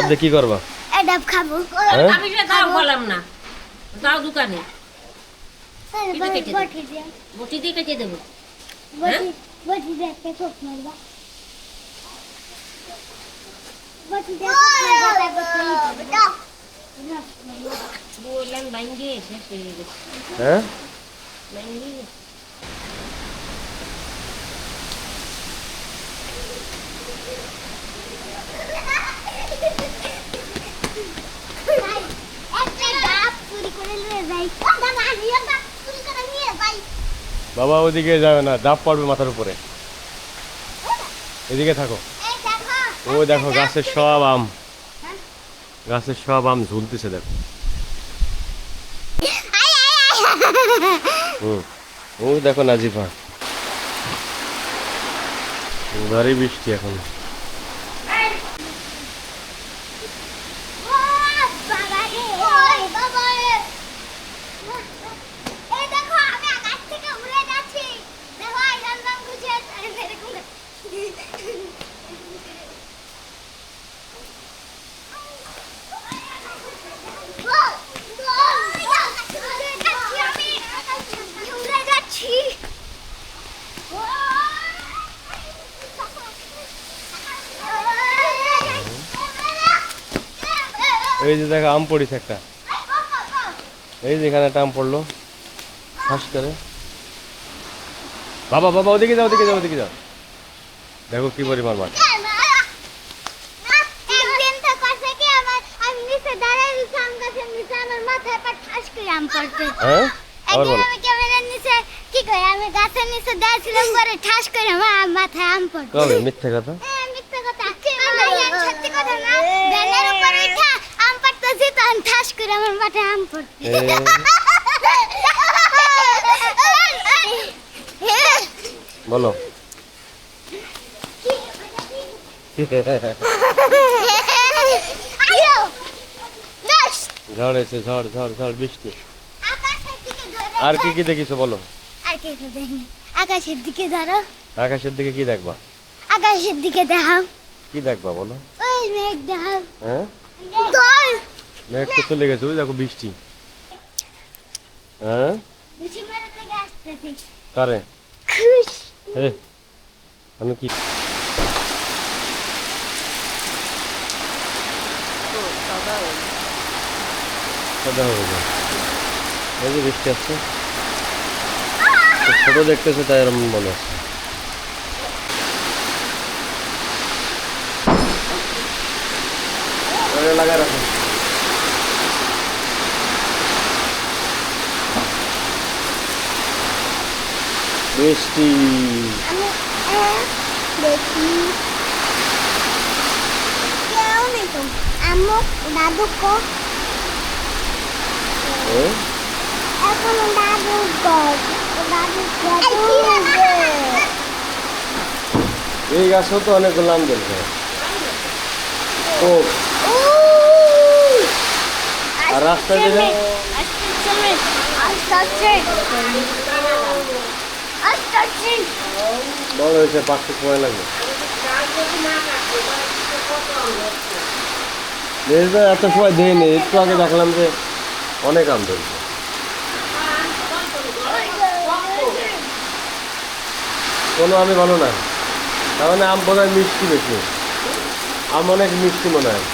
এটা কি করবা? এটা খাবো। আমি এটা দাও বললাম না, দাও দোকানে বটি দিয়ে কেটে দেবো। বটি দিয়ে একটা কোপ মারবা। বটি দিয়ে বললাম ভাঙ্গে শেষ হয়ে গেছে। হ্যাঁ ভাঙ্গে বাবা ওদিকে যাবে না, ডাব পড়বে মাথার উপরে। এদিকে থাকো। ও দেখো গাছের সব আম, গাছের সব আম ঝুলতেছে দেখো। ওই দেখো নাজিফা, ভারী বৃষ্টি এখন। এই যে দেখো আম পড়িছে একটা, এই যে এখানে একটা আম পড়লো ফাঁস করে। বাবা বাবা ওদিকে যাও, ওদিকে যাও, ওদিকে যাও, দেখো কি পরিমাণ মাছ। হ্যাঁ আবার বলো। কবে মিথ্যে কথা? বলো ঝড় এসে, ঝড় ঝড় ঝড় বৃষ্টি। আর কি কি দেখিছো বলো? আকাশের দিকে ধরো। আকাশের দিকে কি দেখবা? আকাশের দিকে দেখাও। কি দেখবা বলো? ওই মেঘ দেখাও। হ্যাঁ মেঘ তো চলে গেছে, ওই দেখো বৃষ্টি। হ্যাঁ কারে? আমি কি এই যে বৃষ্টি আসছে, ছোট দেখতেছে তাই এরকম মনে হচ্ছে। লাগা রাখো। বৃষ্টি দেখি কেউ নেই তো। আমুক দাদু কো এখন দাদু এই গাছও তো অনেক নাম দেখবে। আর রাস্তায় যেটা বড় হয়েছে, 5 সময় লাগবে। এত সময় দেয়নি, একটু আগে দেখলাম যে অনেক আম ধরছে। কোনো আমি ভালো না, তার মানে আম বোধ হয় মিষ্টি বেশি, আম অনেক মিষ্টি মনে হয়।